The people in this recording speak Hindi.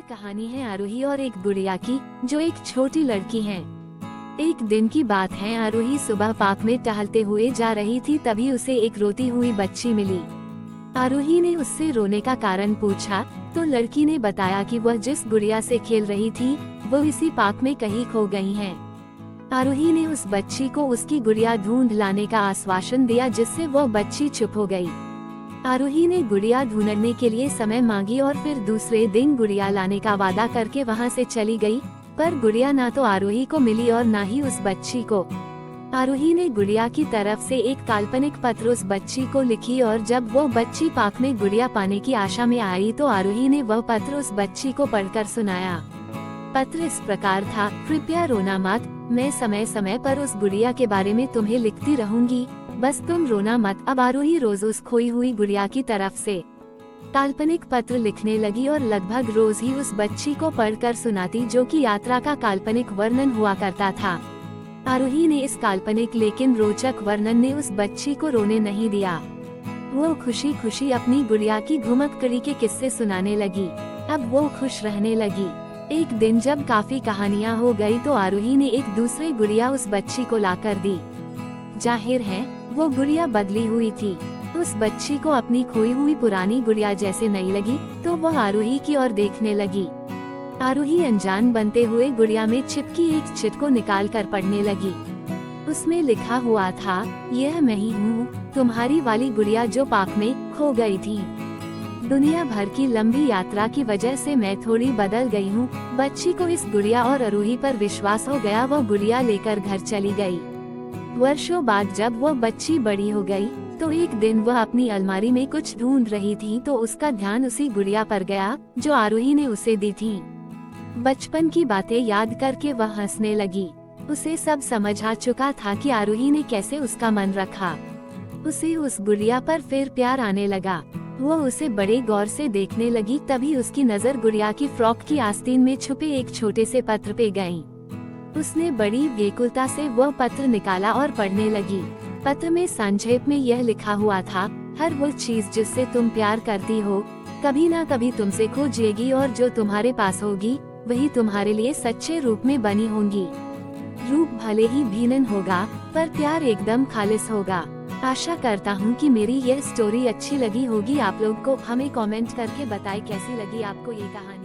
कहानी है आरोही और एक गुड़िया की, जो एक छोटी लड़की है। एक दिन की बात है, आरोही सुबह पार्क में टहलते हुए जा रही थी, तभी उसे एक रोती हुई बच्ची मिली। आरोही ने उससे रोने का कारण पूछा तो लड़की ने बताया कि वह जिस गुड़िया से खेल रही थी वो इसी पार्क में कहीं खो गई है। आरोही ने उस बच्ची को उसकी गुड़िया ढूंढ लाने का आश्वासन दिया, जिससे वह बच्ची चुप हो गई। आरोही ने गुड़िया ढूंढने के लिए समय मांगी और फिर दूसरे दिन गुड़िया लाने का वादा करके वहां से चली गई, पर गुड़िया ना तो आरोही को मिली और ना ही उस बच्ची को। आरोही ने गुड़िया की तरफ से एक काल्पनिक पत्र उस बच्ची को लिखी और जब वो बच्ची पार्क में गुड़िया पाने की आशा में आई तो आरोही ने वह पत्र उस बच्ची को पढ़कर सुनाया। पत्र इस प्रकार था: कृपया रोना मत, मैं समय समय पर उस गुड़िया के बारे में तुम्हें लिखती रहूंगी, बस तुम रोना मत। अब आरोही रोज उस खोई हुई गुड़िया की तरफ से काल्पनिक पत्र लिखने लगी और लगभग रोज ही उस बच्ची को पढ़कर सुनाती, जो कि यात्रा का काल्पनिक वर्णन हुआ करता था। आरोही ने इस काल्पनिक लेकिन रोचक वर्णन ने उस बच्ची को रोने नहीं दिया। वो खुशी खुशी अपनी गुड़िया की घुमक्कड़ी के किस्से सुनाने लगी। अब वो खुश रहने लगी। एक दिन जब काफी कहानियां हो गई तो आरोही ने एक दूसरी गुड़िया उस बच्ची को लाकर दी। जाहिर है वो गुड़िया बदली हुई थी। उस बच्ची को अपनी खोई हुई पुरानी गुड़िया जैसे नहीं लगी तो वह आरोही की ओर देखने लगी। आरोही अनजान बनते हुए गुड़िया में चिपकी एक चिट को निकाल कर पढ़ने लगी। उसमें लिखा हुआ था: यह मैं ही हूँ, तुम्हारी वाली गुड़िया जो पार्क में खो गई थी। दुनिया भर की लंबी यात्रा की वजह से मैं थोड़ी बदल गई हूँ। बच्ची को इस गुड़िया और आरोही पर विश्वास हो गया। वो गुड़िया लेकर घर चली गई। वर्षों बाद जब वो बच्ची बड़ी हो गई तो एक दिन वह अपनी अलमारी में कुछ ढूंढ रही थी तो उसका ध्यान उसी गुड़िया पर गया जो आरोही ने उसे दी थी। बचपन की बातें याद करके वह हंसने लगी। उसे सब समझ आ चुका था कि आरोही ने कैसे उसका मन रखा। उसे उस गुड़िया पर फिर प्यार आने लगा। वो उसे बड़े गौर से देखने लगी। तभी उसकी नजर गुड़िया की फ्रॉक की आस्तीन में छुपे एक छोटे से पत्र पे गई। उसने बड़ी व्याकुलता से वह पत्र निकाला और पढ़ने लगी। पत्र में संक्षेप में यह लिखा हुआ था: हर वो चीज जिससे तुम प्यार करती हो कभी ना कभी तुमसे खो जाएगी, और जो तुम्हारे पास होगी वही तुम्हारे लिए सच्चे रूप में बनी होंगी। रूप भले ही भिन्न होगा पर प्यार एकदम खालिस होगा। आशा करता हूँ कि मेरी यह स्टोरी अच्छी लगी होगी। आप लोग को हमें कमेंट करके बताएं कैसी लगी आपको ये कहानी।